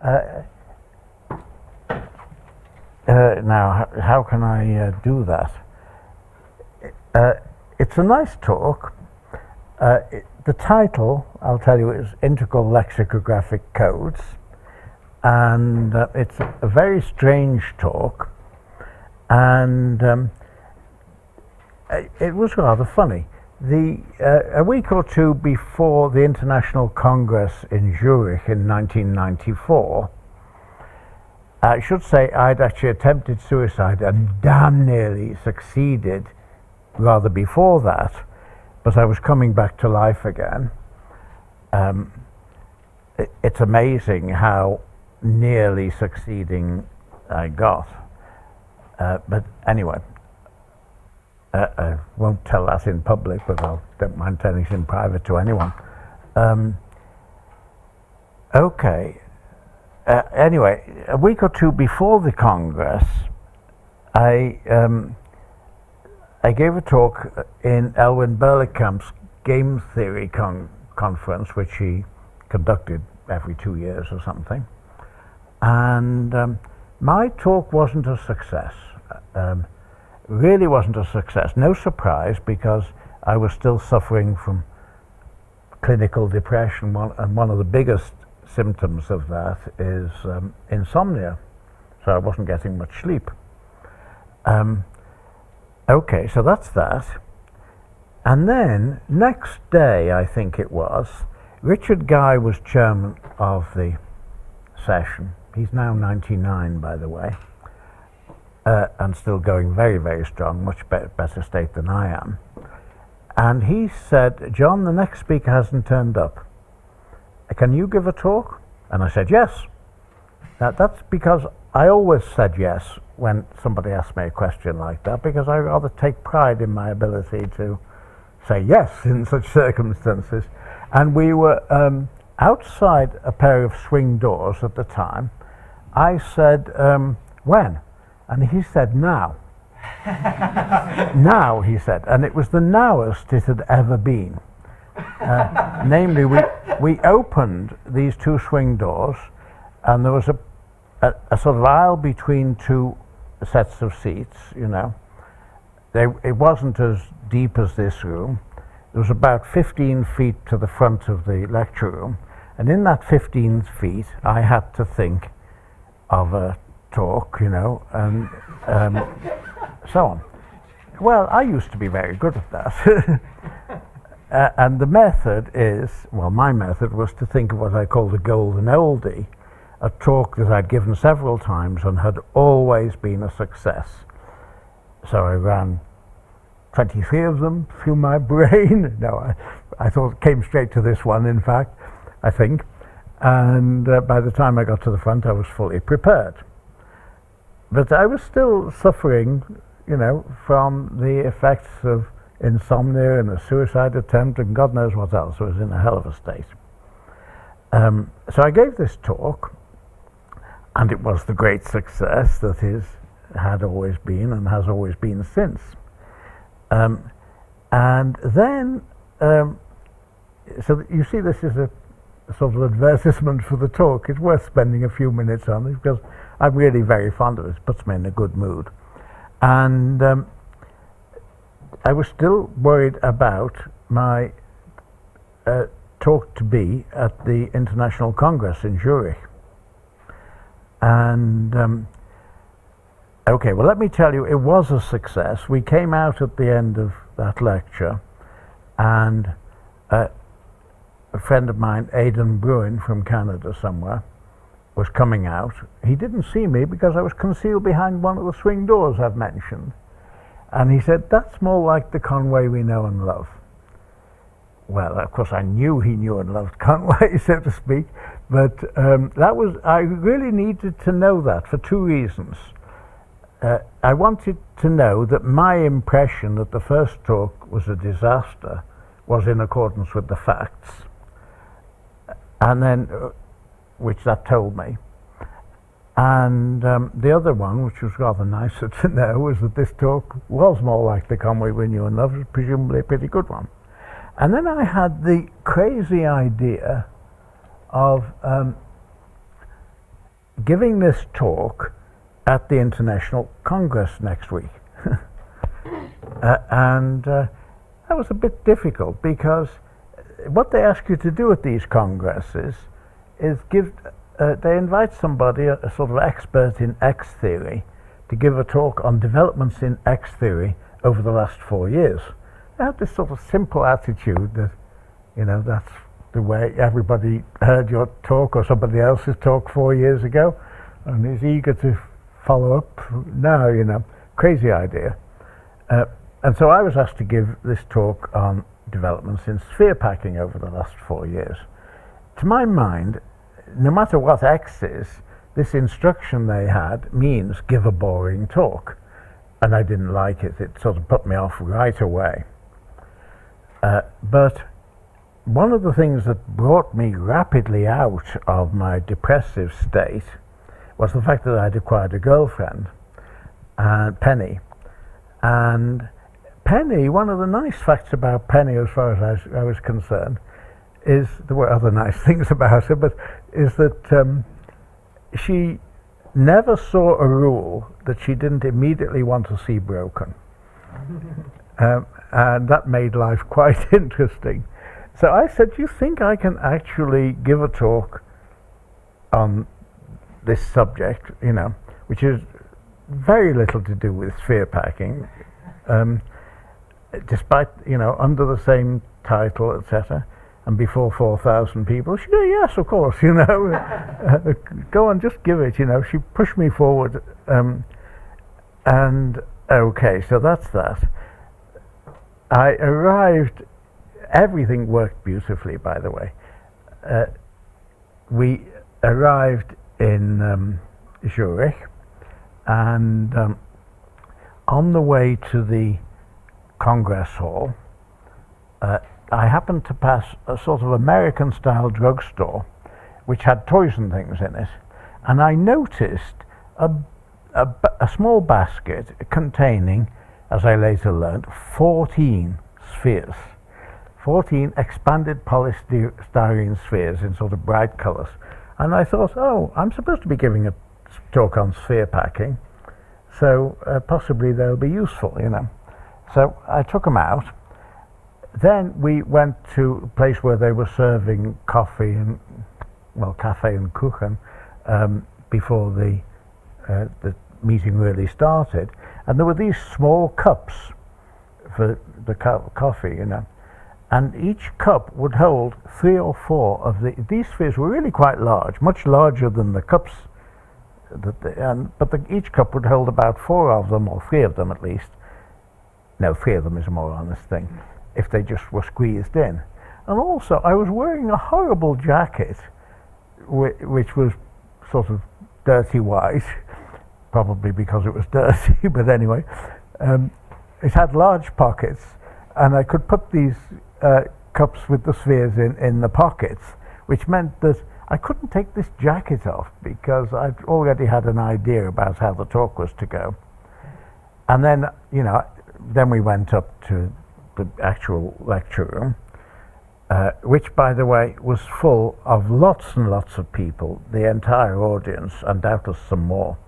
Now, how can I do that? It's a nice talk. The title, I'll tell you, is Integral Lexicographic Codes, and it's a very strange talk, and it was rather funny. A week or two before the International Congress in Zurich in 1994, I should say I'd actually attempted suicide and damn nearly succeeded rather before that, but I was coming back to life again. It's amazing how nearly succeeding I got. But anyway, I won't tell that in public, but I don't mind telling it in private to anyone. Okay. Anyway, a week or two before the Congress, I gave a talk in Elwyn Berlekamp's game theory conference, which he conducted every 2 years or something. And my talk wasn't a success. Really wasn't a success. No surprise, because I was still suffering from clinical depression, and one of the biggest symptoms of that is insomnia. So I wasn't getting much sleep. Okay, so that's that. And then, next day, I think it was, Richard Guy was chairman of the session. He's now 99, by the way, and still going very, very strong, much better state than I am. And he said, John, the next speaker hasn't turned up. Can you give a talk? And I said, yes. Now, that's because I always said yes when somebody asked me a question like that, because I rather take pride in my ability to say yes in such circumstances. And we were outside a pair of swing doors at the time. I said, when? And he said, now. Now, he said. And it was the nowest it had ever been. Namely, we opened these two swing doors, and there was a sort of aisle between two sets of seats, you know. It wasn't as deep as this room. It was about 15 feet to the front of the lecture room, and in that 15 feet, I had to think of a talk, you know, and so on. Well, I used to be very good at that. And the method is, well, my method was to think of what I call the golden oldie, a talk that I'd given several times and had always been a success. So I ran 23 of them through my brain. No, I thought it came straight to this one, in fact, I think. And by the time I got to the front, I was fully prepared. But I was still suffering, you know, from the effects of insomnia and a suicide attempt and God knows what else. I was in a hell of a state. So I gave this talk, and it was the great success that had always been and has always been since. And then, so you see, this is a sort of advertisement for the talk. It's worth spending a few minutes on it because I'm really very fond of it. It puts me in a good mood. And I was still worried about my talk to be at the International Congress in Zurich. And okay, well, let me tell you, it was a success. We came out at the end of that lecture, and a friend of mine, Aidan Bruin from Canada somewhere, was coming out. He didn't see me because I was concealed behind one of the swing doors I've mentioned. And he said, that's more like the Conway we know and love. Well, of course, I knew he knew and loved Conway, so to speak, but I really needed to know that for two reasons. I wanted to know that my impression that the first talk was a disaster was in accordance with the facts, and then, which that told me. And the other one, which was rather nicer to know, was that this talk was more like the Conway we knew and loved, presumably a pretty good one. And then I had the crazy idea of giving this talk at the International Congress next week. And that was a bit difficult because what they ask you to do at these congresses is they invite somebody, a sort of expert in X theory, to give a talk on developments in X theory over the last 4 years. They have this sort of simple attitude that, that's the way everybody heard your talk or somebody else's talk 4 years ago and is eager to follow up now, crazy idea. And so I was asked to give this talk on developments in sphere packing over the last 4 years. To my mind, no matter what X is, this instruction they had means give a boring talk. And I didn't like it. It sort of put me off right away. But one of the things that brought me rapidly out of my depressive state was the fact that I'd acquired a girlfriend, Penny. And Penny, one of the nice facts about Penny, as far as I was concerned, is there were other nice things about her, but is that she never saw a rule that she didn't immediately want to see broken. And that made life quite interesting. So I said, do you think I can actually give a talk on this subject, which is very little to do with sphere packing, despite, under the same title, etc., and before 4,000 people? She said, yes, of course, go on, just give it, She pushed me forward, and okay, so that's that. I arrived, everything worked beautifully, by the way. We arrived in Zurich, and on the way to the Congress Hall, I happened to pass a sort of American-style drugstore which had toys and things in it, and I noticed a small basket containing, as I later learned, 14 spheres, 14 expanded polystyrene spheres in sort of bright colors. And I thought, oh, I'm supposed to be giving a talk on sphere packing, so possibly they'll be useful, So I took them out. Then we went to a place where they were serving coffee and, cafe and kuchen before the meeting really started. And there were these small cups for the coffee, and each cup would hold 3 or 4 of these spheres were really quite large, much larger than the cups. But each cup would hold about 4 of them, or 3 of them at least. No, 3 of them is a more honest thing, if they just were squeezed in. And also, I was wearing a horrible jacket, which was sort of dirty white, probably because it was dirty, but anyway. It had large pockets, and I could put these cups with the spheres in the pockets, which meant that I couldn't take this jacket off because I'd already had an idea about how the talk was to go. And then, then we went up to the actual lecture room, which, by the way, was full of lots and lots of people, the entire audience, and doubtless some more,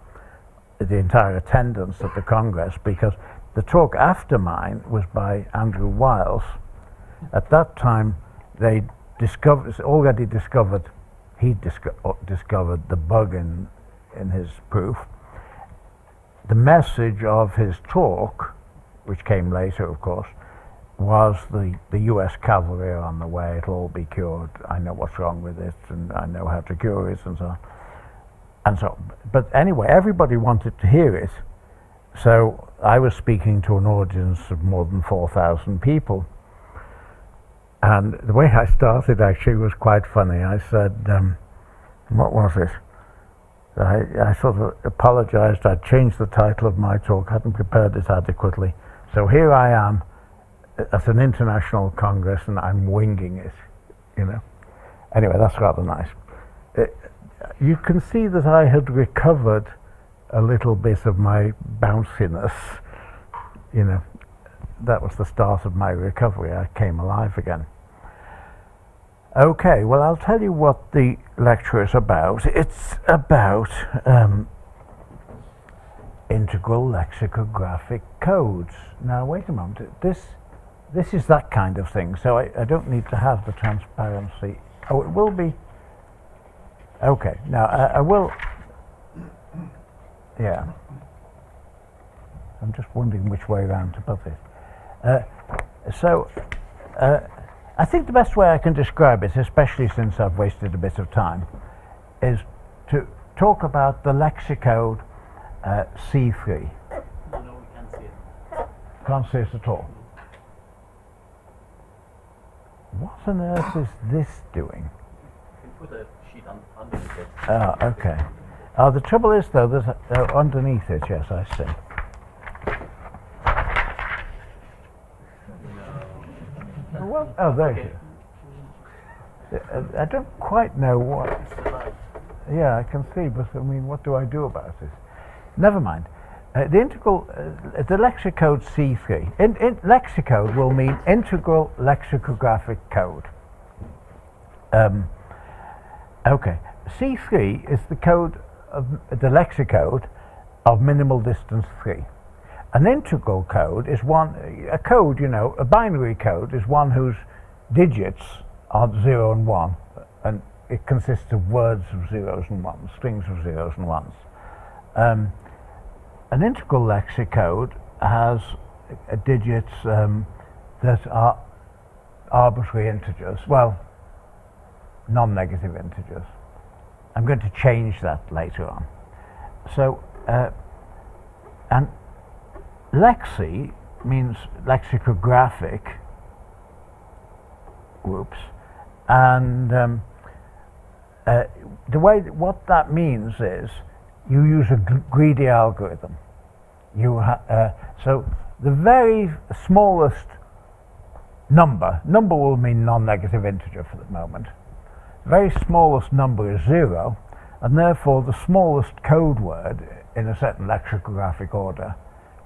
the entire attendance at the Congress, because the talk after mine was by Andrew Wiles. At that time, he discovered the bug in his proof. The message of his talk, which came later, of course, was the US cavalry are on the way, it'll all be cured, I know what's wrong with it, and I know how to cure it, and so on. And so, but anyway, everybody wanted to hear it, so I was speaking to an audience of more than 4,000 people. And the way I started actually was quite funny. I said, what was it? I sort of apologized. I'd changed the title of my talk, hadn't prepared it adequately. So here I am at an international congress and I'm winging it, Anyway, that's rather nice. You can see that I had recovered a little bit of my bounciness, That was the start of my recovery. I came alive again. Okay, well, I'll tell you what the lecture is about. It's about integral lexicographic codes. Now, wait a moment. This is that kind of thing, so I don't need to have the transparency. Oh, it will be. Okay, now I will. Yeah. I'm just wondering which way around to put it. I think the best way I can describe it, especially since I've wasted a bit of time, is to talk about the lexicode C3. No, we can't see it. Can't see it at all. What on earth is this doing? You can put a sheet underneath it. Ah, okay. The trouble is, though, there's underneath it, yes, I see. Well, oh, there you go. I don't quite know what. Yeah, I can see, but I mean, what do I do about it? Never mind. The integral, the lexicode C3. Lexicode will mean integral lexicographic code. Okay, C3 is the code of the lexicode of minimal distance 3. An integral code is a code, a binary code is one whose digits are 0 and 1, and it consists of words of zeros and ones, strings of zeros and ones. An integral lexicode has digits that are arbitrary integers, well, non-negative integers. I'm going to change that later on. So, and lexi means lexicographic groups, and what that means is you use a greedy algorithm. So the very smallest number will mean non-negative integer for the moment. The very smallest number is 0, and therefore the smallest code word in a certain lexicographic order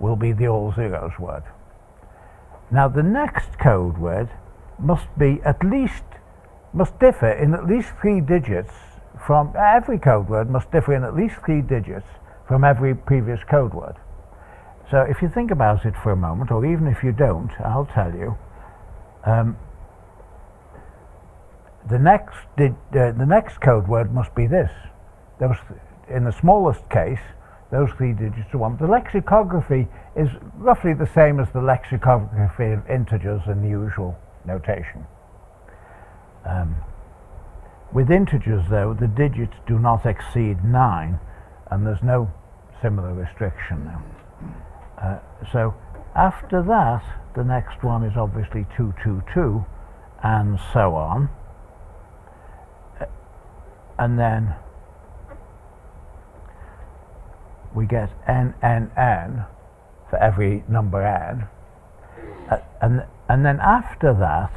will be the all zeros word. Now the next code word must differ in at least 3 digits from every code word must differ in at least 3 digits from every previous code word. So if you think about it for a moment, or even if you don't, I'll tell you. The next code word must be this. In the smallest case, those 3 digits are 1. The lexicography is roughly the same as the lexicography of integers in the usual notation. With integers, though, the digits do not exceed 9, and there's no similar restriction now. So after that, the next one is obviously 222, and so on. And then we get n for every number n. And then after that,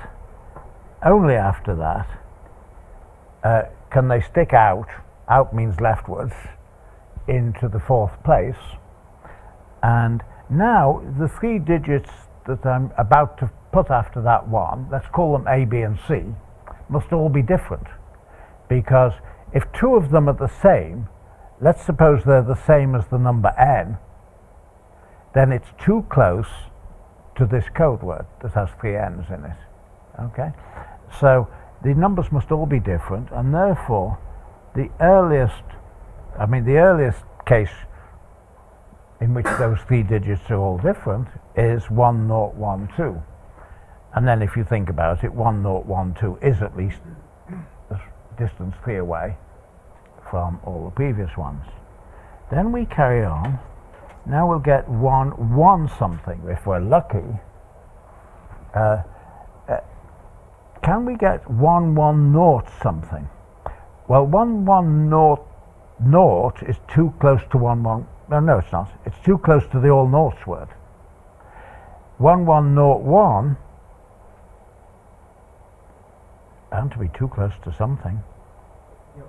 only after that, can they stick out means leftwards, into the 4th place. And now the 3 digits that I'm about to put after that one, let's call them A, B, and C, must all be different. Because if 2 of them are the same, let's suppose they're the same as the number n, then it's too close to this code word that has 3 n's in it. Okay? So the numbers must all be different, and therefore the earliest case in which those 3 digits are all different is 1012. And then if you think about it, 1012 is at least a distance 3 away from all the previous ones. Then we carry on. Now we'll get 1 something if we're lucky. Can we get 110 something? Well, 110 is too close to 11. No, it's not. It's too close to the all noughts word. 1101 bound to be too close to something.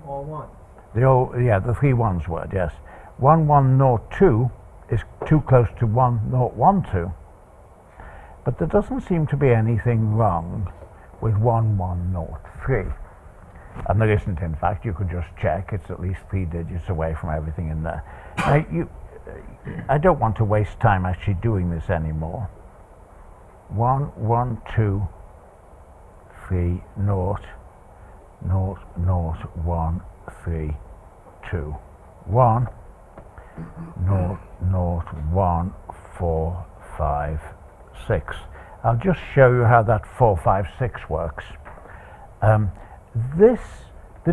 All ones. The 3 ones word, yes. 1102 is too close to 1012. But there doesn't seem to be anything wrong with 1103. And there isn't, in fact. You could just check. It's at least 3 digits away from everything in there. Now, I don't want to waste time actually doing this anymore. 1, 1, 2, 3, 0, 0, 0, 1, 3, 2, 1, 0, 0, 1, 4, 5, 6. I'll just show you how that 4, 5, 6 works. The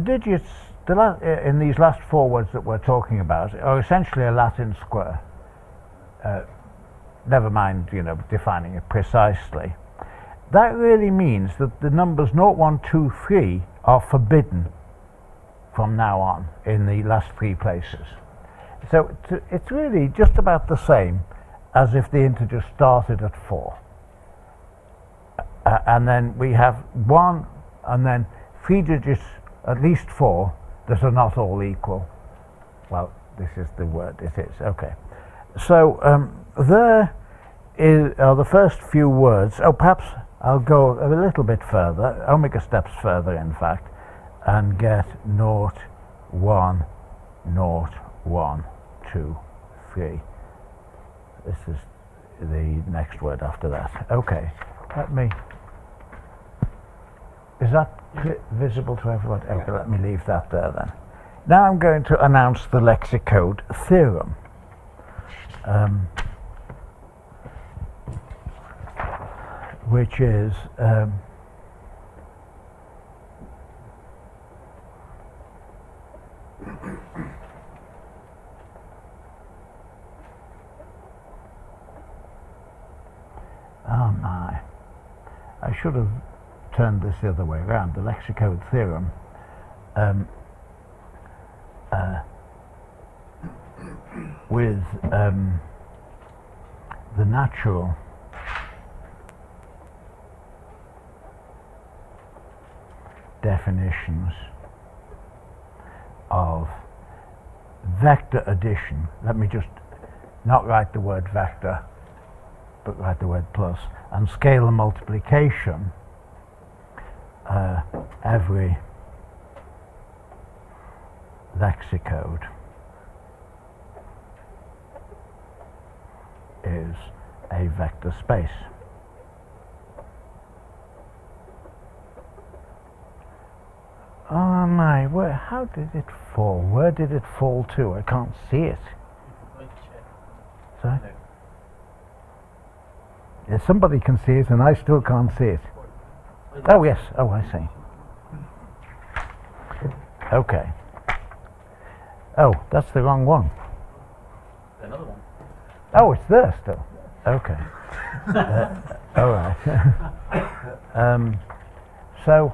digits in these last 4 words that we're talking about are essentially a Latin square. Never mind, defining it precisely. That really means that the numbers 0, 1, 2, 3 are forbidden from now on in the last 3 places. So it's really just about the same as if the integer started at 4. And then we have 1 and then 3 digits, at least 4, that are not all equal. Well, this is the word, it is, okay. So there are the first few words. Oh, perhaps I'll go a little bit further, omega steps further in fact, and get 0, 1, 0, 1, 2, 3. This is the next word after that. Okay, is that visible to everyone? Okay, let me leave that there then. Now I'm going to announce the lexicode theorem. Which is oh my, I should have turned this the other way around. The lexicode theorem with the natural definitions of vector addition. Let me just not write the word vector, but write the word plus, and scalar multiplication. Every lexicode is a vector space. Oh my, how did it fall? Where did it fall to? I can't see it. Sorry? Yeah, somebody can see it and I still can't see it. Oh yes, oh I see. Okay. Oh, that's the wrong one. Another one. Oh, it's there still. Okay. All right. So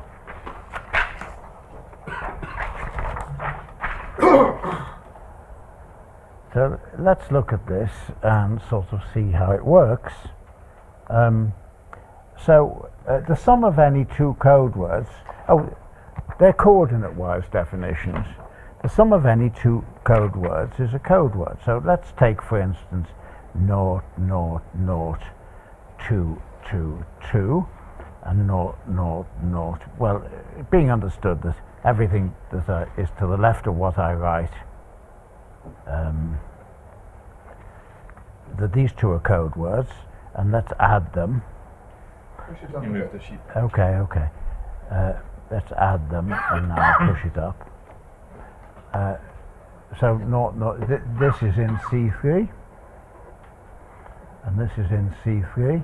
let's look at this and sort of see how it works. The sum of any 2 code words, they're coordinate-wise definitions. The sum of any 2 code words is a code word. So let's take, for instance, 0, 0, 0, 2, 2, 2, and 0, 0, 0. Well, being understood that everything that is to the left of what I write, that these 2 are code words, and let's add them. You move the sheet. Okay. Let's add them and now push it up. This is in C3 and this is in C3,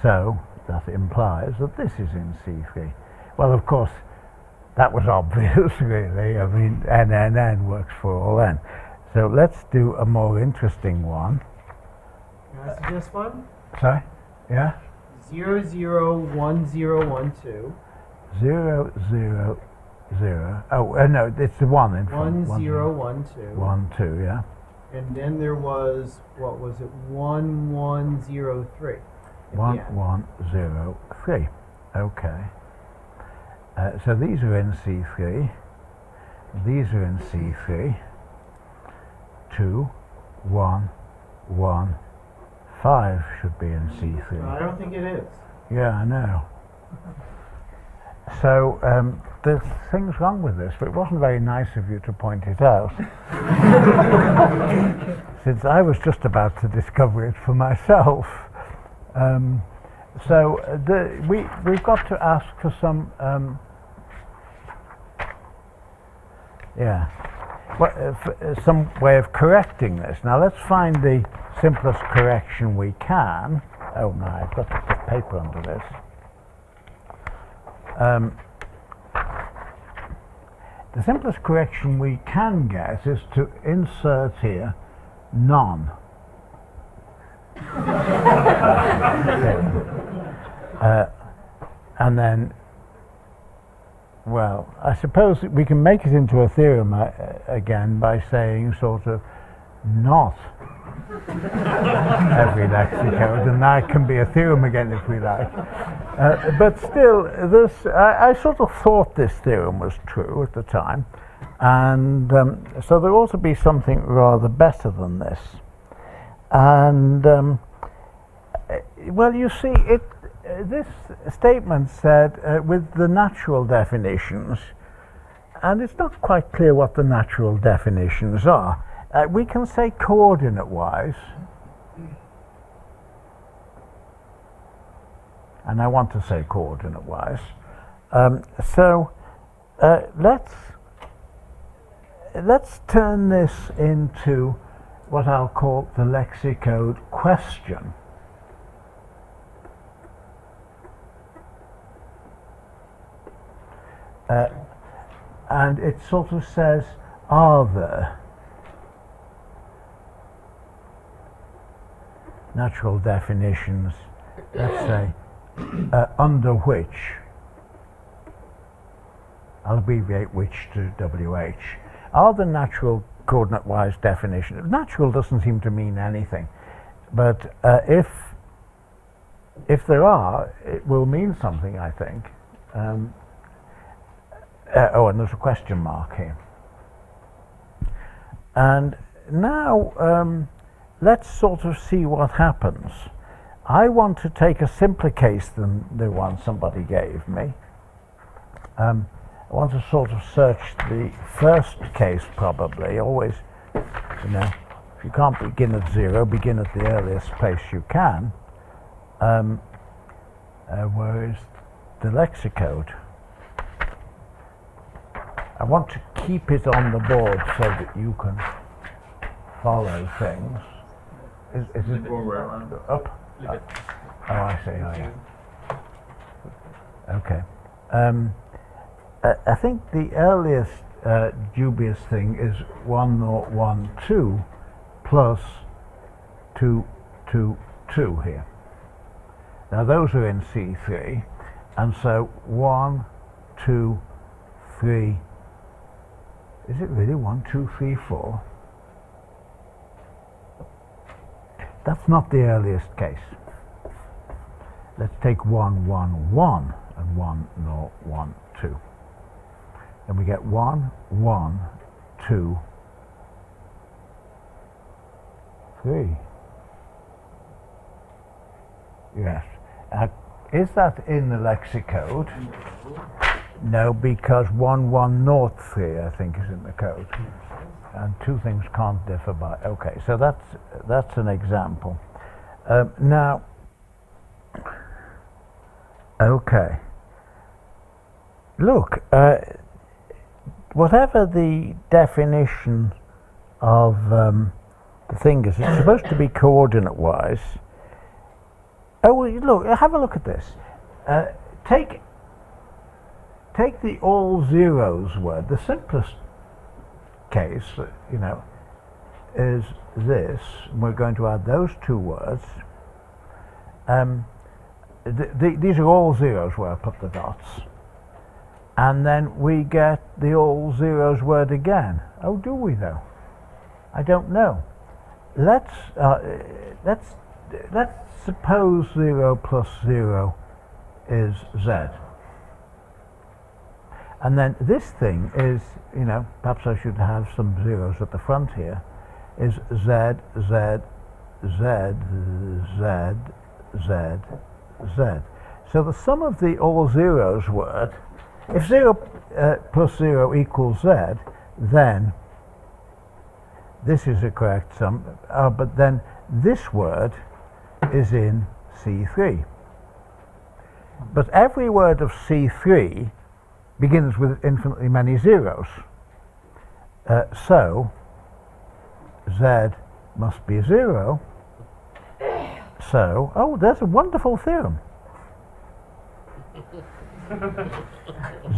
so that implies that this is in C3. Well, of course, that was obvious, really. I mean, NNN works for all n. So let's do a more interesting one. Can I suggest one? Sorry? Yeah? 0, 0, 1, 0, 1, 2. 0, 0, 0. Oh, no, it's the 1 in front. 1, 0, 1, 2. 1, 2, yeah. And then there was, what was it? 1, 1, 0, 3. 1, 1, 0, 3. Okay. So these are in C3. These are in C3. 2, 1, 1, 5 should be in C3. I don't think it is. Yeah, I know. So there's things wrong with this, but it wasn't very nice of you to point it out. Since I was just about to discover it for myself. We've got to ask for some, some way of correcting this. Now let's find the simplest correction we can. Oh no, I've got to put paper under this. The simplest correction we can get is to insert here none. And then, well, I suppose we can make it into a theorem again by saying sort of not every lexicode, and that can be a theorem again if we like. But still, I sort of thought this theorem was true at the time, and so there ought to be something rather better than this. And well, you see, this statement said with the natural definitions, and it's not quite clear what the natural definitions are. We can say coordinate-wise, and I want to say coordinate-wise. Let's turn this into what I'll call the lexicode question. And it sort of says, are there natural definitions, let's say, under which, I'll abbreviate which to WH, are the natural coordinate-wise definitions? Natural doesn't seem to mean anything, but if there are, it will mean something, I think. And there's a question mark here. And now let's sort of see what happens. I want to take a simpler case than the one somebody gave me. I want to sort of search the first case probably. Always, you know, if you can't begin at zero, begin at the earliest place you can. Where is the lexicode? I want to keep it on the board so that you can follow things. Is it up? Oh, I see. Oh, yeah. Okay. I think the earliest dubious thing is 1012 plus 222 here. Now those are in C3, and so 1, 2, 3. Is it really 1, 2, 3, 4? That's not the earliest case. Let's take 1, 1, 1 and 1, 0, 1, 2. Then we get 1, 1, 2, 3. Yes. Is that in the lexicode? No, because 1103 I think is in the code, and two things can't differ by. Okay, so that's an example. Now, okay. Look, whatever the definition of the thing is, it's supposed to be coordinate-wise. Oh, well, look, have a look at this. Take the all zeros word. The simplest case, you know, is this. We're going to add those two words. These are all zeros where I put the dots. And then we get the all zeros word again. Oh, do we though? I don't know. Let's suppose 0 plus 0 is Z. And then this thing is, you know, perhaps I should have some zeros at the front here, is Z, Z, Z, Z, Z, Z. So the sum of the all zeros word if 0 plus 0 equals z, then this is a correct sum, but then this word is in C3. But every word of C3 begins with infinitely many zeros. So z must be 0. So, oh, there's a wonderful theorem.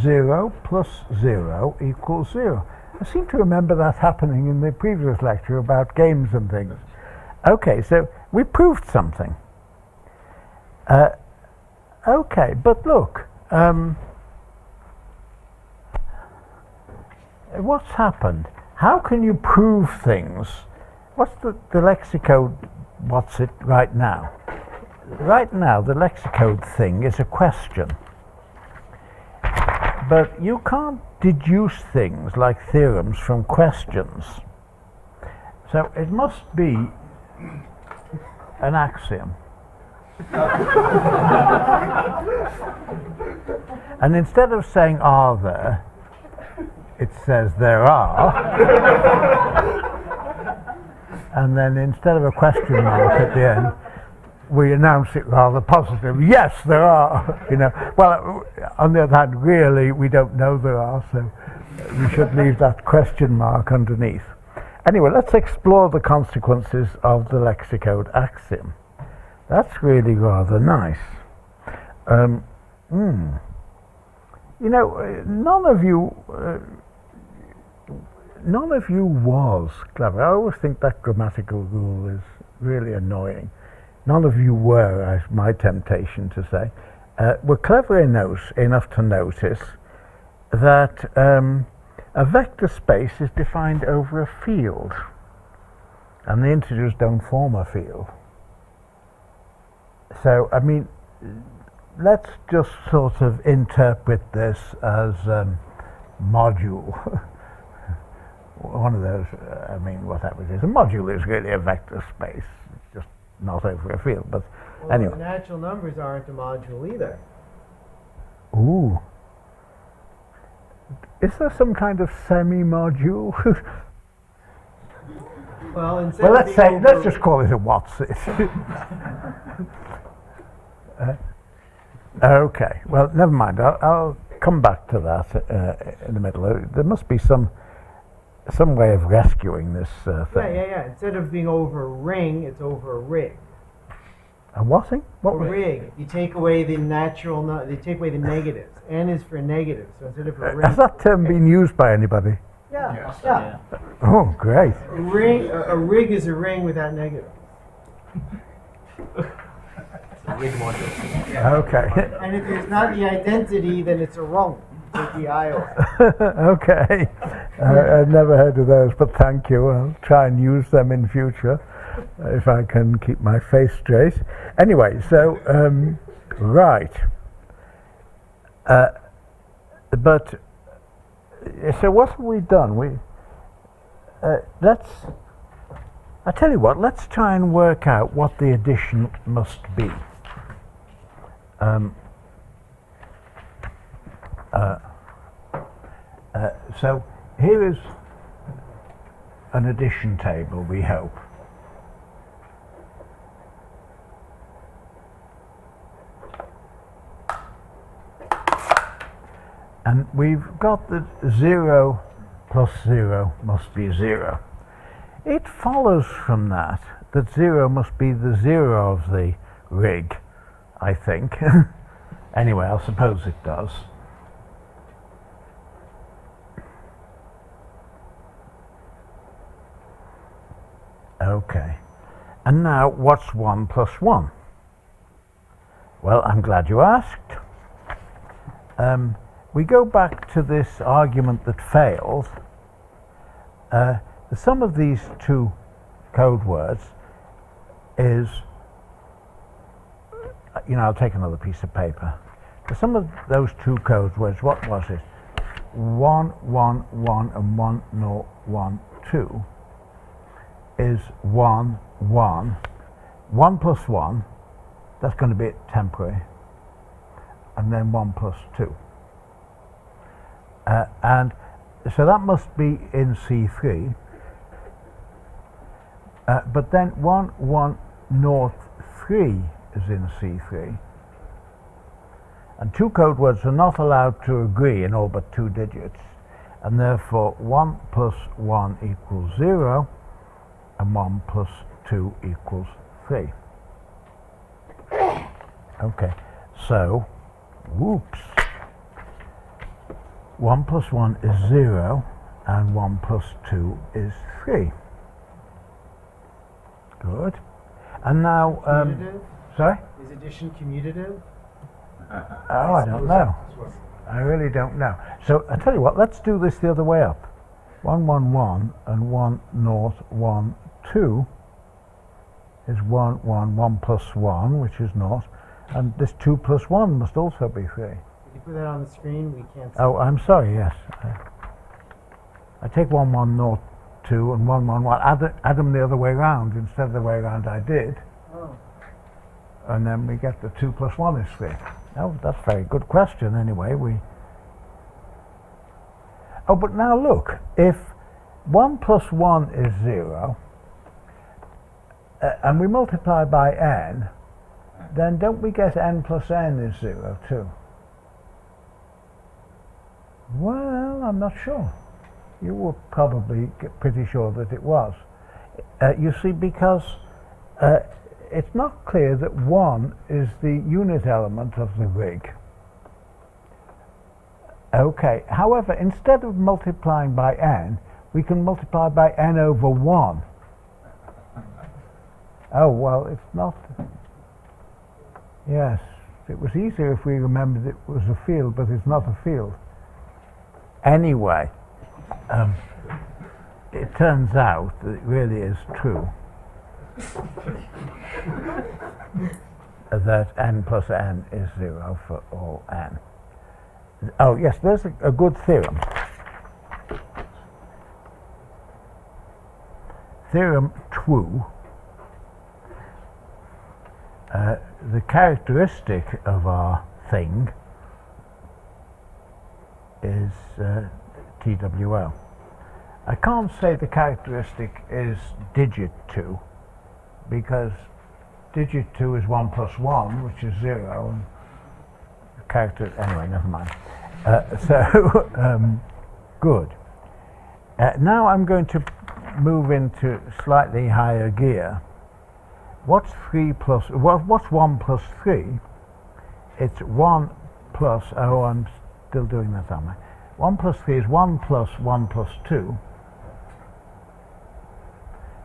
0 plus 0 equals 0. I seem to remember that happening in the previous lecture about games and things. Okay, so we proved something. Okay, but look, what's happened? How can you prove things? What's the lexicode, what's it right now? Right now, the lexicode thing is a question. But you can't deduce things like theorems from questions. So it must be an axiom. And instead of saying are there, it says there are. And then instead of a question mark at the end, we announce it rather positive. Yes, there are. You know. Well, on the other hand, really, we don't know there are, so we should leave that question mark underneath. Anyway, let's explore the consequences of the lexicode axiom. That's really rather nice. You know, none of you was clever. I always think that grammatical rule is really annoying. None of you were, is my temptation to say, were clever enough to notice that a vector space is defined over a field, and the integers don't form a field. So, I mean, let's just sort of interpret this as module. One of those, I mean, whatever it is. A module is really a vector space. It's just not over a field, but well, anyway. The natural numbers aren't a module either. Ooh. Is there some kind of semi-module? Well, instead Well, of let's just call it a what's it. Okay. Well, never mind. I'll come back to that in the middle. There must be some way of rescuing this thing. Yeah. Instead of being over a ring, it's over a rig. A what thing? What A rig. You take away the you take away the negatives. N is for negative. So instead of a ring. Has that term been used by anybody? Yeah. Yeah. Oh, great. A rig is a ring without negatives. Rig module. Okay. And if it's not the identity, then it's a rung. Take the I off. Okay. I've never heard of those, but thank you. I'll try and use them in future if I can keep my face straight. Anyway, so, right. But, so what have we done? I tell you what, let's try and work out what the addition must be. So here is an addition table, we hope. And we've got that 0 plus 0 must be 0. It follows from that 0 must be the 0 of the rig, I think. Anyway, I suppose it does. Okay. And now, what's 1 plus 1? Well, I'm glad you asked. We go back to this argument that failed. The sum of these two code words is, I'll take another piece of paper. The sum of those two code words, what was it? 1, 1, 1 and 1, 0, 1, 2 is 1, 1. 1 plus 1, that's going to be temporary. And then 1 plus 2. And so that must be in C3. But then 1103 is in C3. And two code words are not allowed to agree in all but two digits. And therefore 1 plus 1 equals 0, and 1 plus 2 equals 3. Okay, so, whoops. 1 plus 1 is 0, and 1 plus 2 is 3. Good. And now, Commutative? sorry? Is addition commutative? Oh, I don't know. I really don't know. So I tell you what, let's do this the other way up. 1, 1, 1 and 1, 0, 1, 2 is 1, 1, 1 plus 1, which is 0. And this 2 plus 1 must also be 3. If you put that on the screen, we can't see. Oh, I'm sorry, yes. I take 1, 1, 0, 2 and 1, 1, 1, add them the other way round instead of the way round I did. Oh. And then we get the 2 plus 1 is 3. Oh, that's a very good question anyway. Oh, but now look, if 1 plus 1 is 0, and we multiply by n, then don't we get n plus n is 0 too? Well, I'm not sure. You were probably pretty sure that it was. You see, because it's not clear that 1 is the unit element of the rig. Okay, however, instead of multiplying by n, we can multiply by n over 1. Oh, well, it's not. Yes, it was easier if we remembered it was a field, but it's not a field. Anyway, it turns out that it really is true that n plus n is 0 for all n. Oh, yes, there's a good theorem. Theorem 2. The characteristic of our thing is TWO. I can't say the characteristic is digit 2 because digit 2 is 1 plus 1, which is 0. And the character, anyway, never mind. Good. Now I'm going to move into slightly higher gear. What's 3 plus, what's 1 plus 3? It's 1 plus, oh, I'm still doing that, am I? 1 plus 3 is 1 plus 1 plus 2,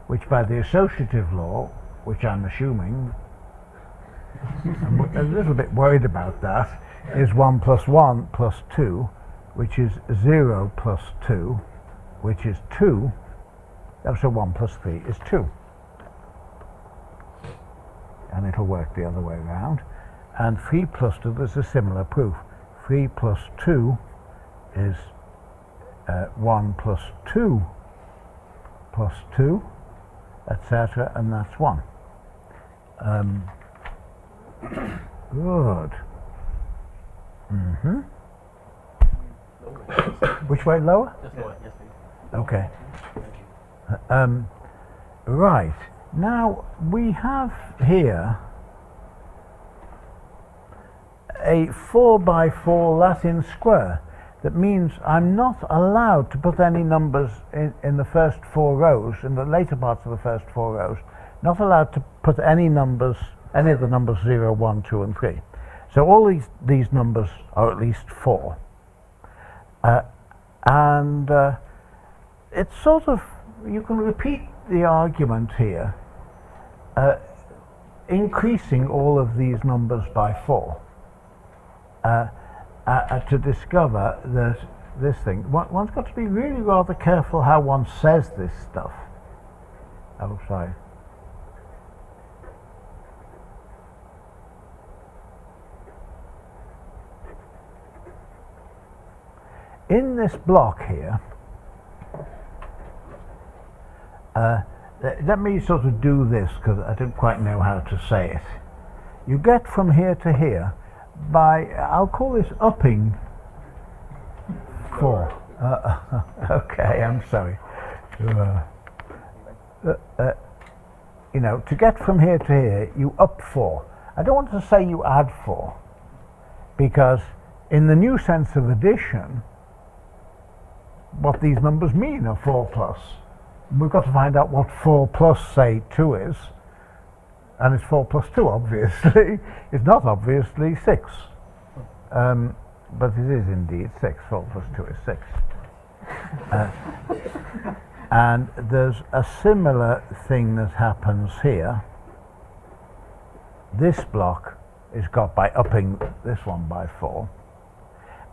which by the associative law, which I'm assuming, I'm a little bit worried about that, is 1 plus 1 plus 2, which is 0 plus 2, which is 2. So 1 plus 3 is 2. And it'll work the other way around. And 3 plus 2, there's a similar proof. 3 plus 2 is 1 plus 2 plus 2, etc., and that's 1. Good. Which way, lower? Just lower, yes, please. Okay. Right. Now, we have here a 4 by 4 Latin square. That means I'm not allowed to put any numbers in the first 4 rows, in the later parts of the first 4 rows. Not allowed to put any numbers, any of the numbers 0, 1, 2, and 3. So all these numbers are at least 4. It's sort of, you can repeat the argument here, increasing all of these numbers by 4 to discover that this thing, one's got to be really rather careful how one says this stuff. Oh, sorry. In this block here, let me sort of do this because I don't quite know how to say it. You get from here to here by, I'll call this upping 4. Okay, I'm sorry. You know, to get from here to here, you up 4. I don't want to say you add 4, because in the new sense of addition, what these numbers mean are 4 plus. We've got to find out what 4 plus, say, 2 is. And it's 4 plus 2, obviously. It's not obviously 6. But it is indeed 6. 4 plus 2 is 6. And there's a similar thing that happens here. This block is got by upping this one by 4.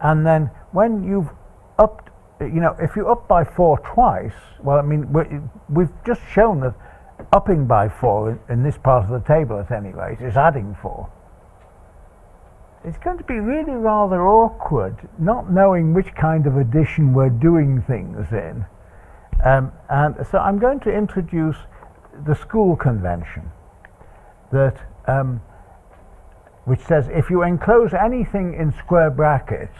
And then when you've upped, you know, if you up by 4 twice, well, I mean, we've just shown that upping by 4 in this part of the table, at any rate, is adding 4. It's going to be really rather awkward not knowing which kind of addition we're doing things in. And so I'm going to introduce the school convention that which says if you enclose anything in square brackets,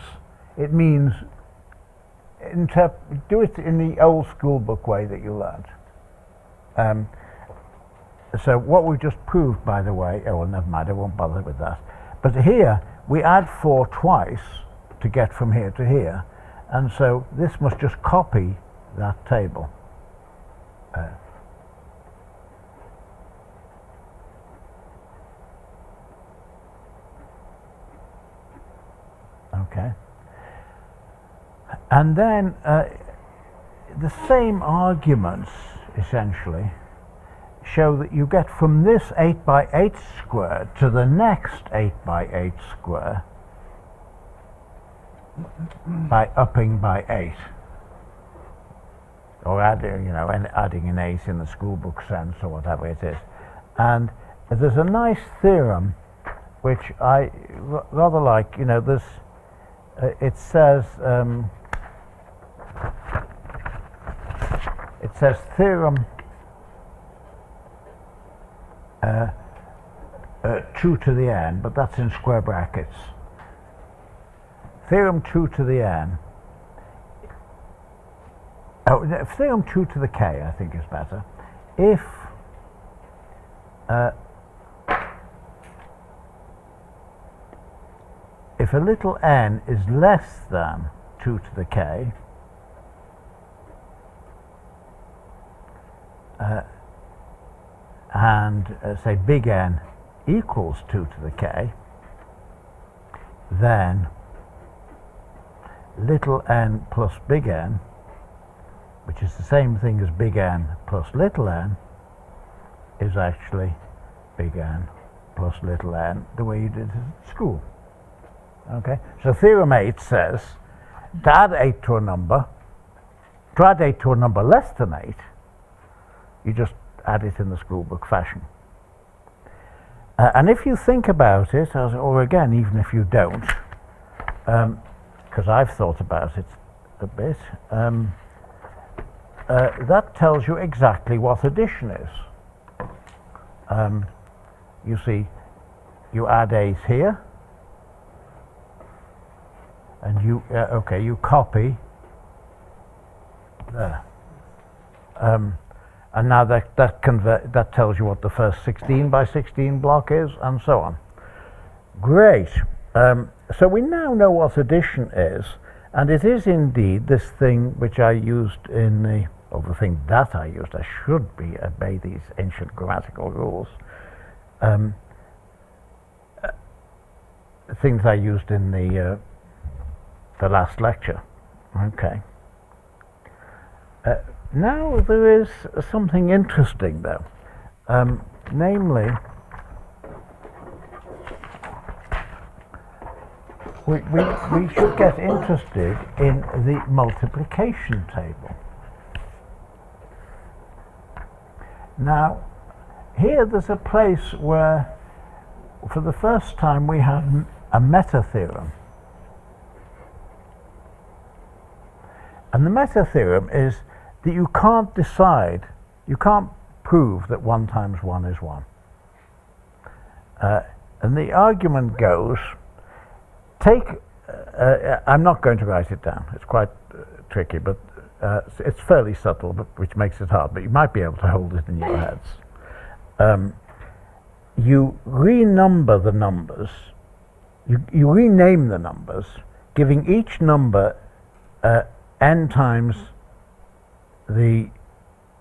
it means do it in the old school book way that you learned. So what we just proved, by the way, oh well, never mind, I won't bother with that. But here we add 4 twice to get from here to here, and so this must just copy that table. Okay. And then the same arguments essentially show that you get from this 8 by 8 square to the next 8 by 8 square by upping by 8. Or adding, you know, adding an 8 in the school book sense or whatever it is. And there's a nice theorem which I rather like, you know, this, it says theorem 2 to the n, but that's in square brackets. Theorem 2 to the n. Oh, theorem 2 to the k, I think is better. If a little n is less than 2 to the k, and say big N equals 2 to the k, then little n plus big N, which is the same thing as big N plus little n, is actually big N plus little n, the way you did it at school. Okay, so theorem 8 says to add 8 to a number less than 8, you just add it in the school book fashion. And if you think about it, or again, even if you don't, because I've thought about it a bit, that tells you exactly what addition is. You see, you add 8 here, and you you copy there, and now that tells you what the first 16 by 16 block is, and so on. Great. So we now know what addition is, and it is indeed this thing which I used in the thing that I used. I should obey these ancient grammatical rules. Things I used in the last lecture. Okay. Now there is something interesting though, namely we should get interested in the multiplication table. Now here there's a place where for the first time we have a meta theorem. And the meta theorem is that you can't prove that 1 times 1 is 1. And the argument goes, take I'm not going to write it down. It's quite tricky, but it's fairly subtle, but which makes it hard. But you might be able to hold it in your heads. You renumber the numbers. You rename the numbers, giving each number n times the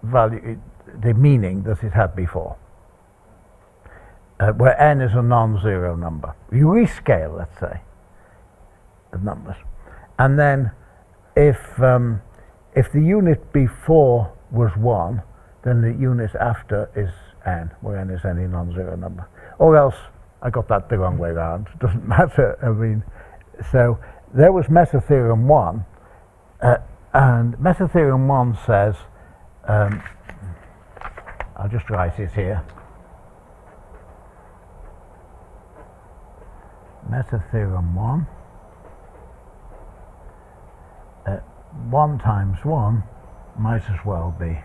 value, the meaning that it had before. Where n is a non-zero number. You rescale, let's say, the numbers, and then if the unit before was 1, then the unit after is n, where n is any non-zero number. Or else I got that the wrong way around. It doesn't matter. I mean, so there was meta theorem 1, and meta theorem 1 says, I'll just write it here. Meta theorem 1. 1 times 1 might as well be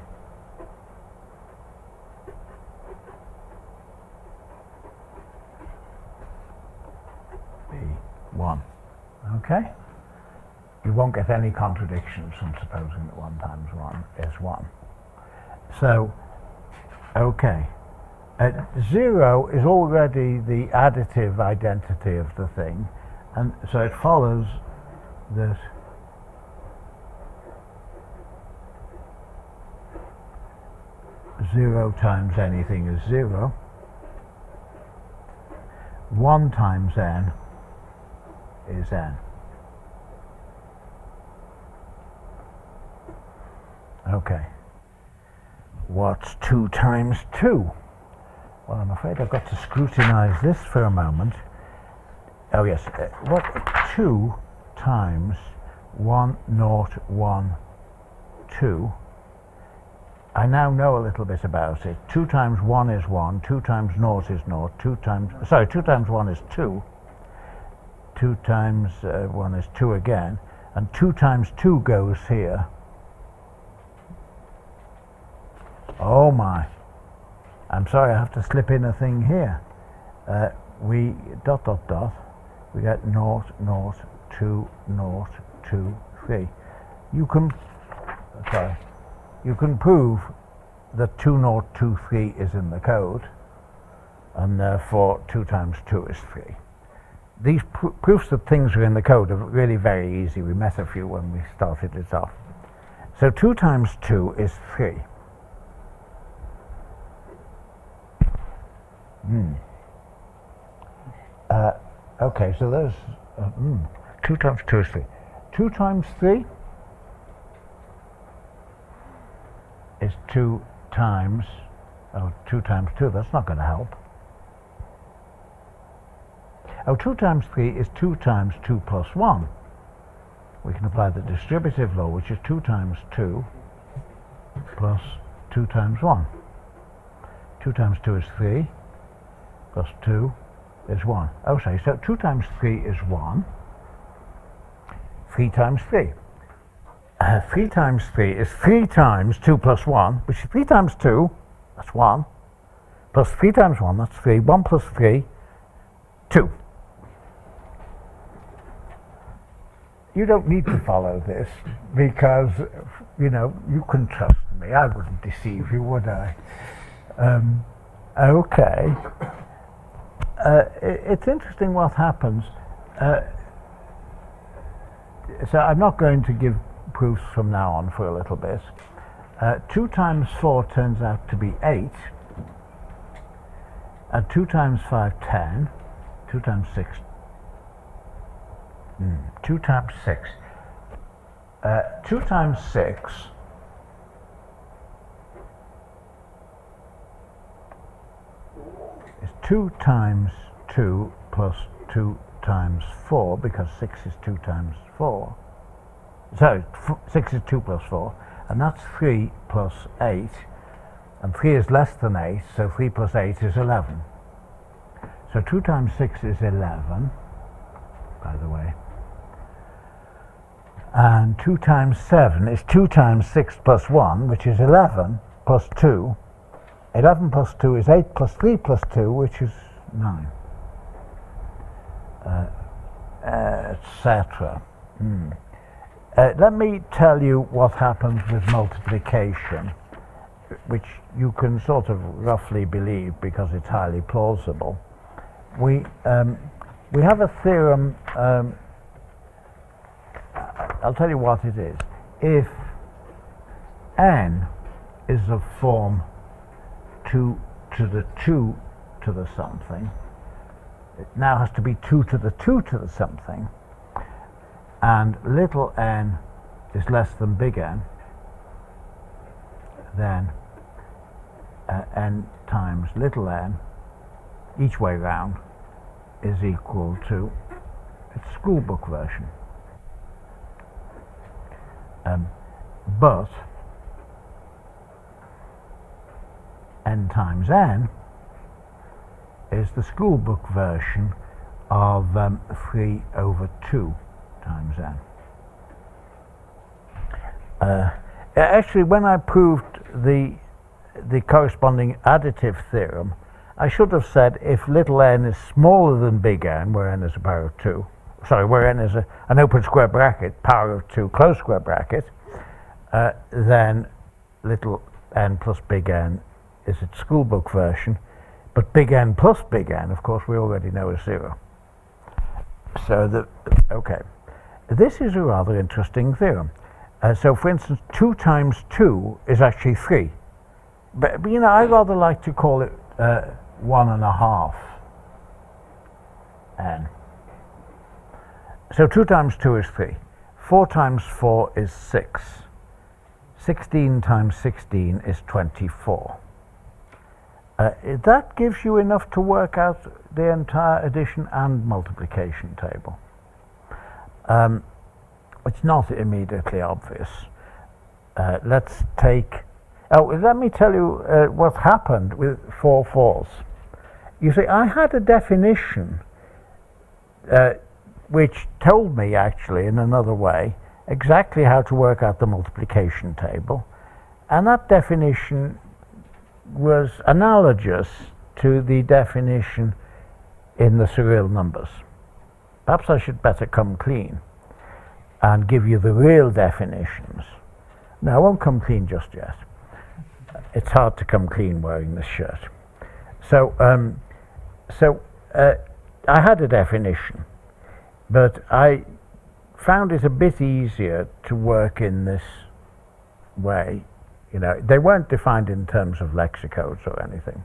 one. Okay? You won't get any contradictions from supposing that 1 times 1 is 1. So, okay. 0 is already the additive identity of the thing, and so it follows that zero times anything is 0. 1 times n is n. Okay. What's 2 times 2? Well, I'm afraid I've got to scrutinize this for a moment. Oh yes, what 2 times 1, 0, 1, 2. I now know a little bit about it. 2 times 1 is 1, 2 times 0 is 0, 2 times 1 is 2, 2 times 1 is 2 again, and 2 times 2 goes here. Oh my. I'm sorry, I have to slip in a thing here. We dot dot dot. We get 0, 0, 2, 0, 2, 3. You can prove that 2023 is in the code, and therefore 2 times 2 is 3. These proofs that things are in the code are really very easy. We met a few when we started it off. So 2 times 2 is 3. Okay, so there's 2 times 2 is 3. 2 times 3 is 2 times 2 times 2. That's not going to help. 2 times 3 is 2 times 2 plus 1. We can apply the distributive law, which is 2 times 2 plus 2 times 1. 2 times 2 is 3, plus 2 is 1. Oh, sorry, so 2 times 3 is 1. 3 times 3. 3 times 3 is 3 times 2 plus 1, which is 3 times 2, that's 1, plus 3 times 1, that's 3. 1 plus 3, 2. You don't need to follow this because, you know, you can trust me. I wouldn't deceive you, would I? Okay. It's interesting what happens. So I'm not going to give proofs from now on for a little bit. 2 times 4 turns out to be 8. And 2 times 5, 10. 2 times 6. 2 times 6. 2 times 6 is 2 times 2 plus 2 times 4, because 6 is 2 times 4. So 6 is 2 plus 4, and that's 3 plus 8, and 3 is less than 8, so 3 plus 8 is 11. So 2 times 6 is 11, by the way. And 2 times 7 is 2 times 6 plus 1, which is 11, plus 2. 11 plus 2 is 8 plus 3 plus 2, which is 9. etc. Let me tell you what happens with multiplication, which you can sort of roughly believe because it's highly plausible. We have a theorem. I'll tell you what it is. If n is of form 2 to the 2 to the something, it now has to be 2 to the 2 to the something, and little n is less than big N, then n times little n, each way round, is equal to its schoolbook version. But n times n is the schoolbook version of 3 over 2 times n. Actually, when I proved the corresponding additive theorem, I should have said if little n is smaller than big N, where n is a power of 2, where n is an open square bracket, power of 2, close square bracket, then little n plus big N is its schoolbook version, but big N plus big N, of course, we already know is 0. So, okay. This is a rather interesting theorem. So, for instance, 2 times 2 is actually 3. But you know, I rather like to call it 1.5 n. So 2 times 2 is 3. 4 times 4 is 6. 16 times 16 is 24. That gives you enough to work out the entire addition and multiplication table. It's not immediately obvious. Let's take... let me tell you what happened with 4 4s. You see, I had a definition which told me, actually, in another way, exactly how to work out the multiplication table. And that definition was analogous to the definition in the surreal numbers. Perhaps I should better come clean and give you the real definitions. No, I won't come clean just yet. It's hard to come clean wearing this shirt. So, I had a definition, but I found it a bit easier to work in this way. You know, they weren't defined in terms of lexicodes or anything.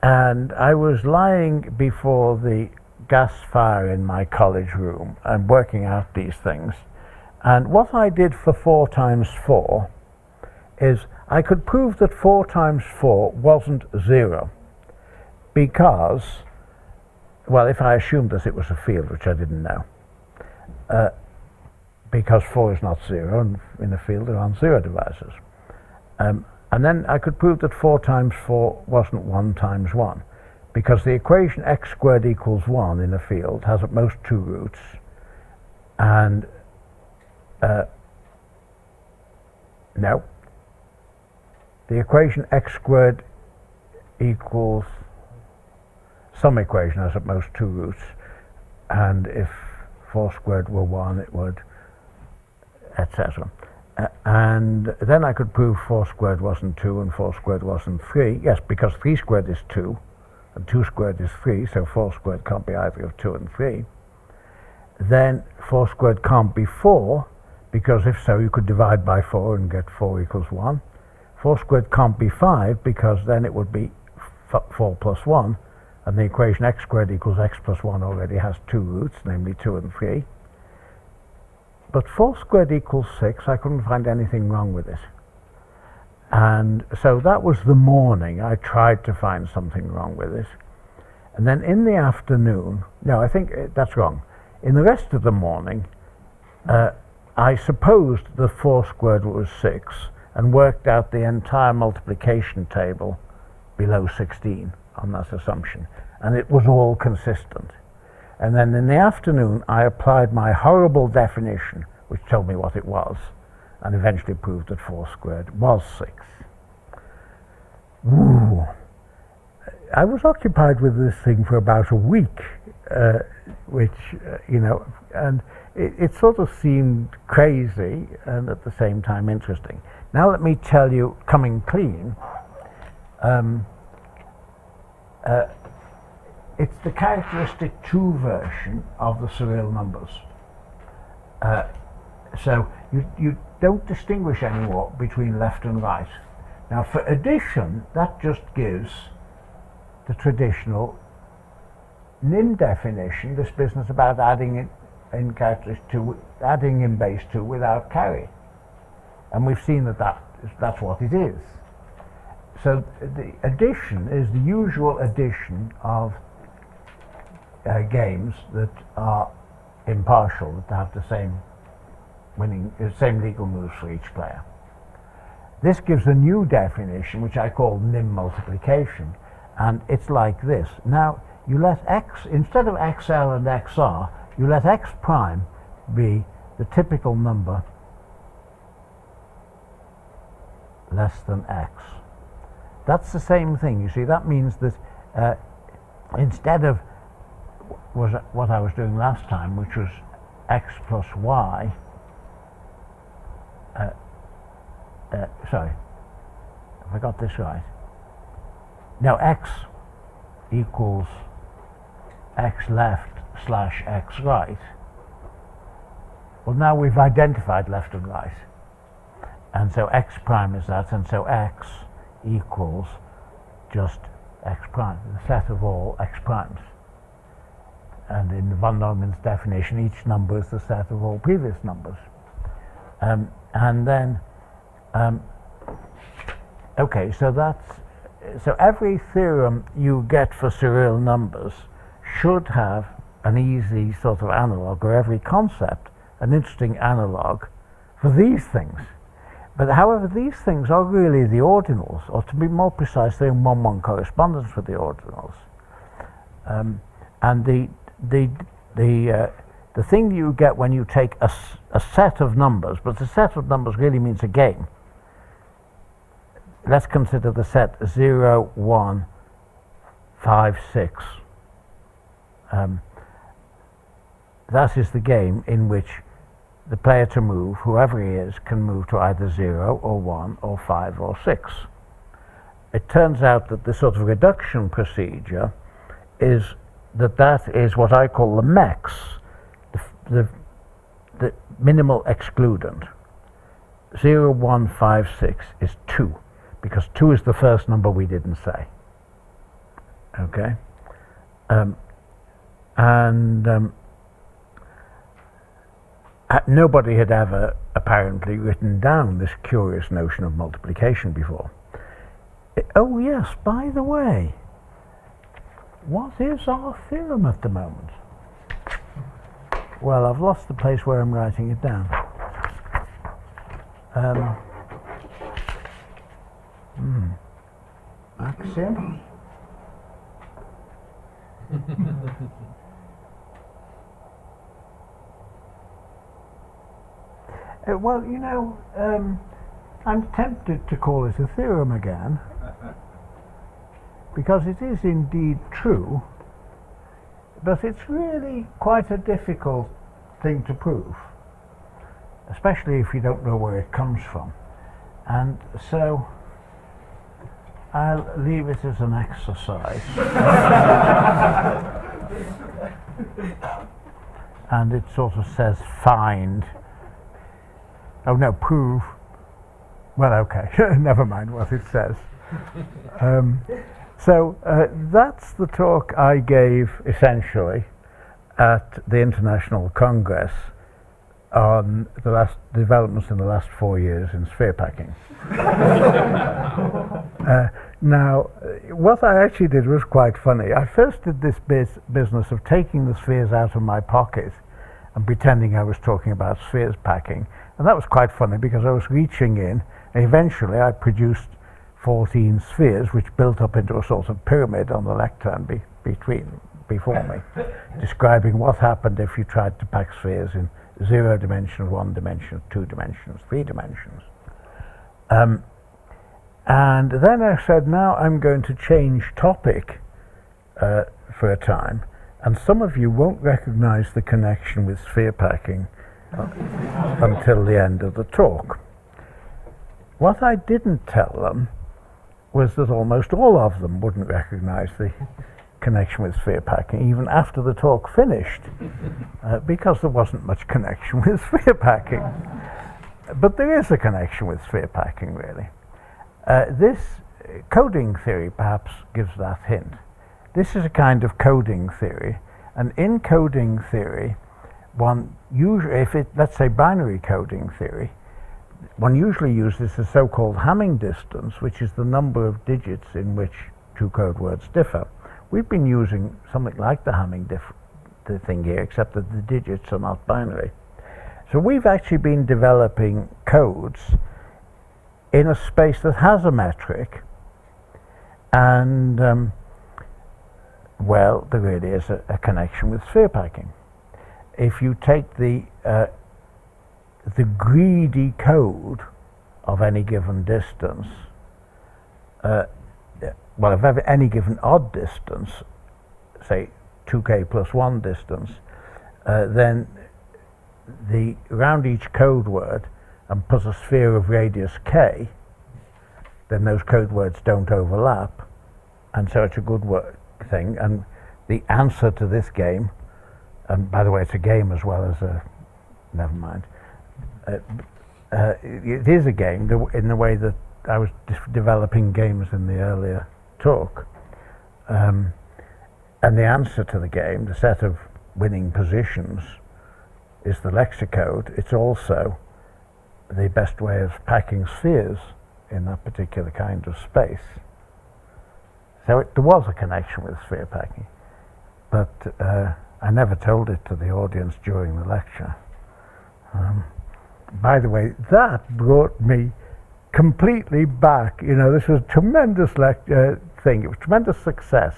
And I was lying before the gas fire in my college room and working out these things. And what I did for 4 times 4 is I could prove that 4 times 4 wasn't 0 because, well, if I assumed that it was a field, which I didn't know, because 4 is not 0, and in a field there aren't 0 divisors. And then I could prove that 4 times 4 wasn't 1 times 1, because the equation x squared equals 1 in a field has at most 2 roots, and no, the equation x squared equals some equation has at most 2 roots, and if 4 squared were 1, it would, etc. And then I could prove 4 squared wasn't 2 and 4 squared wasn't 3. Yes, because 3 squared is 2 and 2 squared is 3, so 4 squared can't be either of 2 and 3. Then 4 squared can't be 4, because if so you could divide by 4 and get 4 equals 1. 4 squared can't be 5, because then it would be 4 plus 1, and the equation x squared equals x plus 1 already has 2 roots, namely 2 and 3. But 4 squared equals 6, I couldn't find anything wrong with it. And so that was the morning. I tried to find something wrong with it. And then in the afternoon, no, I think that's wrong. In the rest of the morning, I supposed that 4 squared was 6 and worked out the entire multiplication table below 16 on that assumption. And it was all consistent. And then in the afternoon, I applied my horrible definition, which told me what it was, and eventually proved that 4 squared was 6. Ooh. I was occupied with this thing for about a week, which and it sort of seemed crazy and at the same time interesting. Now let me tell you, coming clean, it's the characteristic 2 version of the surreal numbers. So you don't distinguish anymore between left and right. Now for addition, that just gives the traditional NIM definition, this business about adding in characters 2, adding in base 2 without carry. And we've seen that's what it is. So the addition is the usual addition of games that are impartial, that have the same legal moves for each player. This gives a new definition, which I call NIM multiplication, and it's like this. Now, you let x, instead of xl and xr, you let x prime be the typical number less than x. That's the same thing, you see. That means that instead of what I was doing last time, which was x plus y, sorry, have I got this right? Now x equals x left slash x right. Well, now we've identified left and right, and so x prime is that, and so x equals just x prime, the set of all x primes. And in von Neumann's definition, each number is the set of all previous numbers. And then, okay, so every theorem you get for surreal numbers should have an easy sort of analog, or every concept an interesting analog for these things. But however, these things are really the ordinals, or to be more precise, they're in 1-1 correspondence with the ordinals. And the thing you get when you take a set of numbers, but the set of numbers really means a game. Let's consider the set 0, 1, 5, 6. That is the game in which the player to move, whoever he is, can move to either 0 or 1 or 5 or 6. It turns out that the sort of reduction procedure is that is what I call the MEX, the minimal excludent. 0, 1, 5, 6 is 2, because 2 is the first number we didn't say. Okay? Nobody had ever apparently written down this curious notion of multiplication before. Oh yes, by the way, what is our theorem at the moment? Well, I've lost the place where I'm writing it down. Axiom? Well, I'm tempted to call it a theorem again, because it is indeed true, but it's really quite a difficult thing to prove, especially if you don't know where it comes from. And so I'll leave it as an exercise. And it sort of says find. Oh no, prove. Well, okay, never mind what it says. So that's the talk I gave essentially at the International Congress on the last developments in the last 4 years in sphere packing. Now, what I actually did was quite funny. I first did this business of taking the spheres out of my pocket and pretending I was talking about spheres packing. And that was quite funny because I was reaching in, and eventually I produced 14 spheres, which built up into a sort of pyramid on the lectern before me, describing what happened if you tried to pack spheres in 0 dimension, 1 dimension, 2 dimensions, 3 dimensions. And then I said, now I'm going to change topic for a time And some of you won't recognize the connection with sphere packing until the end of the talk. What I didn't tell them was that almost all of them wouldn't recognize the connection with sphere packing even after the talk finished, because there wasn't much connection with sphere packing. But there is a connection with sphere packing, really. This coding theory perhaps gives that hint. This is a kind of coding theory, and in coding theory, one usually, let's say binary coding theory, one usually uses the so-called Hamming distance, which is the number of digits in which two code words differ. We've been using something like the Hamming thing here, except that the digits are not binary. So we've actually been developing codes in a space that has a metric, and well, there really is a connection with sphere packing. If you take the greedy code of any given distance, well, of any given odd distance, say 2k plus 1 distance, then around each code word and put a sphere of radius k, then those code words don't overlap, and so it's a good thing. And the answer to this game, and by the way, it's a game as well as a, never mind, it is a game in the way that I was developing games in the earlier talk, and the answer to the game, the set of winning positions, is the lexicode. It's also the best way of packing spheres in that particular kind of space. So there was a connection with sphere packing, but I never told it to the audience during the lecture. By the way, that brought me completely back. You know, this was a tremendous thing. It was tremendous success.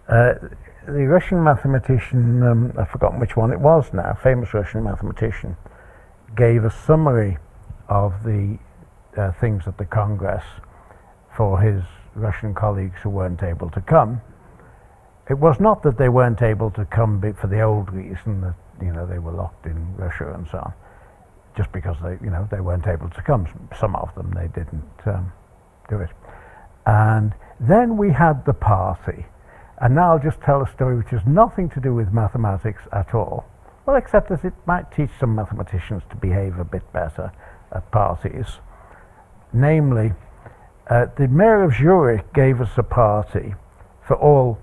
The Russian mathematician, I've forgotten which one it was now, famous Russian mathematician, gave a summary of the things at the Congress for his Russian colleagues who weren't able to come. It was not that they weren't able to come for the old reason that, you know, they were locked in Russia and so on, just because they weren't able to come. Some of them, they didn't do it. And then we had the party. And now I'll just tell a story which has nothing to do with mathematics at all. Well, except that it might teach some mathematicians to behave a bit better at parties. Namely, the mayor of Zurich gave us a party for all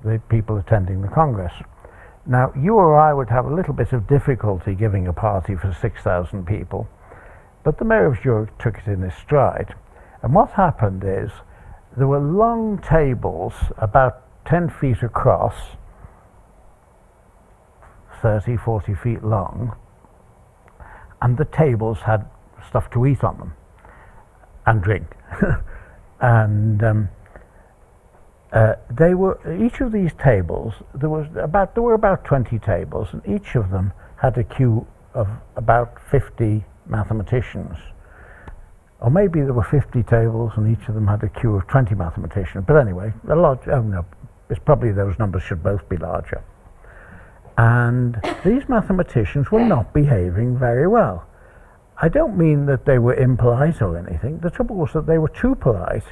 the people attending the Congress. Now, you or I would have a little bit of difficulty giving a party for 6,000 people, but the mayor of Zurich took it in his stride. And what happened is, there were long tables about 10 feet across, 30, 40 feet long, and the tables had stuff to eat on them and drink. And each of these tables, there were about 20 tables, and each of them had a queue of about 50 mathematicians. Or maybe there were 50 tables and each of them had a queue of 20 mathematicians. But anyway, it's probably those numbers should both be larger. And these mathematicians were not behaving very well. I don't mean that they were impolite or anything. The trouble was that they were too polite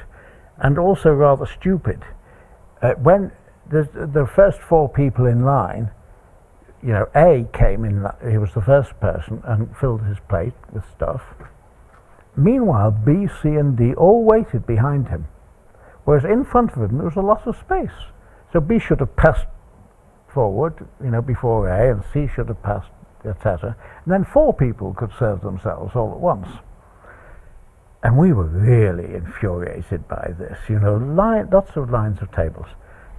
and also rather stupid. When the first 4 people in line, you know, A came in, he was the first person and filled his plate with stuff. Meanwhile, B, C, and D all waited behind him, whereas in front of him there was a lot of space. So B should have passed forward, you know, before A, and C should have passed, etc. And then 4 people could serve themselves all at once. And we were really infuriated by this, you know, lots of lines of tables.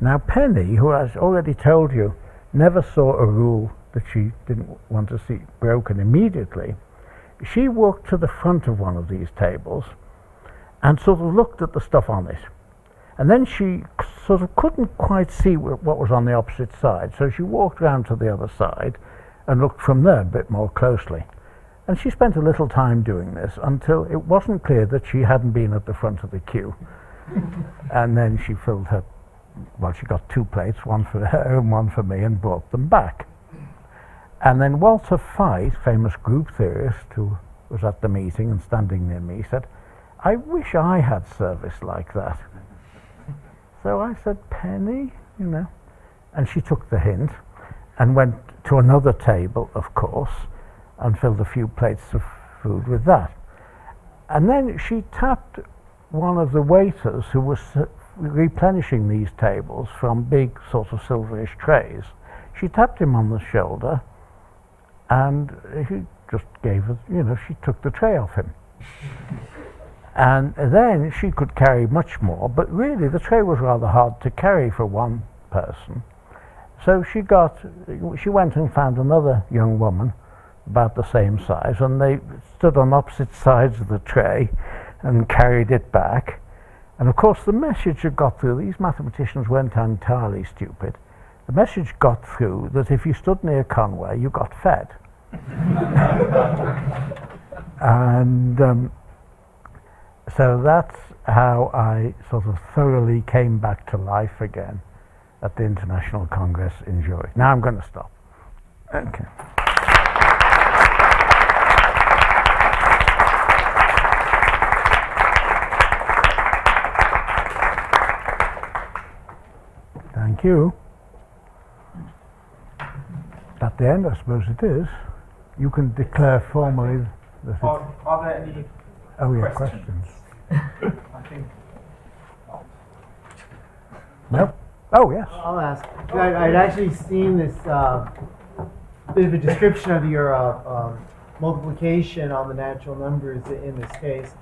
Now Penny, who as already told you, never saw a rule that she didn't want to see broken immediately. She walked to the front of one of these tables and sort of looked at the stuff on it. And then she sort of couldn't quite see what was on the opposite side, so she walked round to the other side and looked from there a bit more closely. And she spent a little time doing this until it wasn't clear that she hadn't been at the front of the queue. And then she filled her well, she got 2 plates, one for her and one for me, and brought them back. And then Walter Fite, famous group theorist who was at the meeting and standing near me, said, "I wish I had service like that." So I said, "Penny, you know." And she took the hint and went to another table, of course, and filled a few plates of food with that. And then she tapped one of the waiters who was replenishing these tables from big sort of silverish trays. She tapped him on the shoulder, and he just gave her, you know, she took the tray off him. And then she could carry much more, but really the tray was rather hard to carry for one person. So she went and found another young woman about the same size, and they stood on opposite sides of the tray and carried it back. And of course the message had got through. These mathematicians weren't entirely stupid. The message got through that if you stood near Conway, you got fed. And so that's how I sort of thoroughly came back to life again at the International Congress in Zurich. Now I'm going to stop. Okay. Thank you. At the end, I suppose it is. You can declare formally that Are there any oh yeah, questions? questions. I think Nope. Oh yes. I'll ask. I'd actually seen this bit of a description of your multiplication on the natural numbers in this case.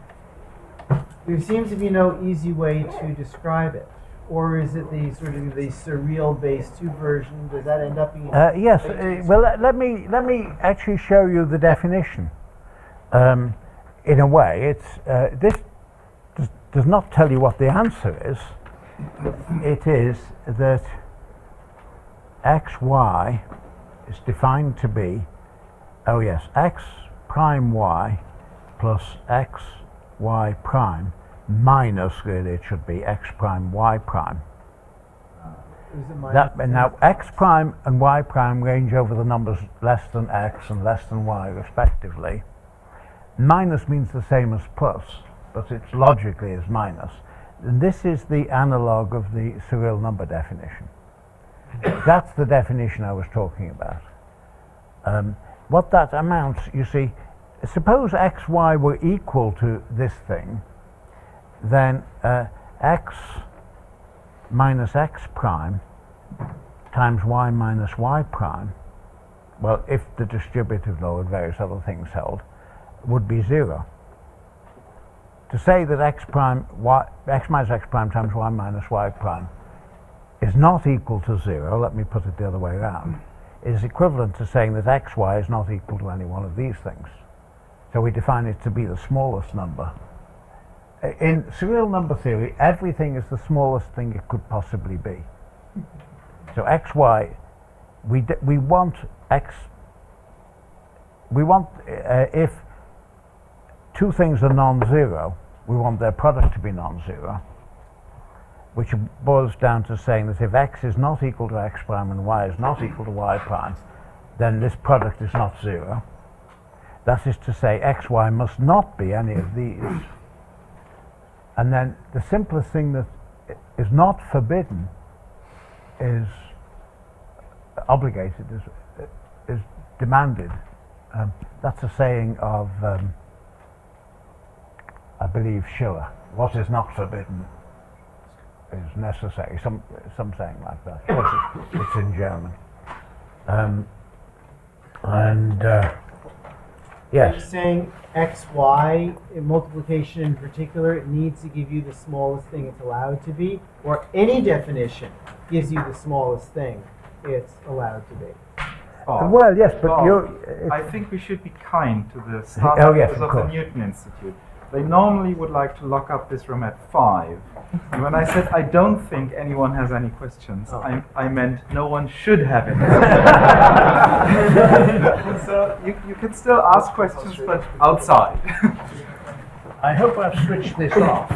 There seems to be no easy way to describe it. Or is it the sort of the surreal base 2 version? Does that end up being? Yes. Well, let me actually show you the definition. In a way, it's this does not tell you what the answer is. It is that xy is defined to be, oh yes, x prime y plus x y prime minus, really it should be, x prime y prime. Now x prime and y prime range over the numbers less than x and less than y respectively. Minus means the same as plus, but it's logically is minus. And this is the analog of the surreal number definition. That's the definition I was talking about. What that amounts, you see, suppose x, y were equal to this thing, then x minus x prime times y minus y prime, well, if the distributive law and various other things held, would be 0. To say that x minus x prime times y minus y prime is not equal to 0, let me put it the other way around, is equivalent to saying that xy is not equal to any one of these things. So we define it to be the smallest number. In surreal number theory, everything is the smallest thing it could possibly be. So xy, we want if two things are non-zero, we want their product to be non-zero, which boils down to saying that if x is not equal to x prime and y is not equal to y prime, then this product is not 0. That is to say, xy must not be any of these. And then the simplest thing that is not forbidden is obligated, is demanded. That's a saying of, I believe, Schiller. What is not forbidden is necessary. Some saying like that. Of course, it's in German. Yes. Are you saying xy in multiplication in particular, it needs to give you the smallest thing it's allowed to be, or any definition gives you the smallest thing it's allowed to be? Well, yes, but I think we should be kind to the startups of the Newton Institute. They normally would like to lock up this room at 5. And when I said I don't think anyone has any questions, I meant no one should have any. So you can still ask questions, but outside. I hope I've switched this off.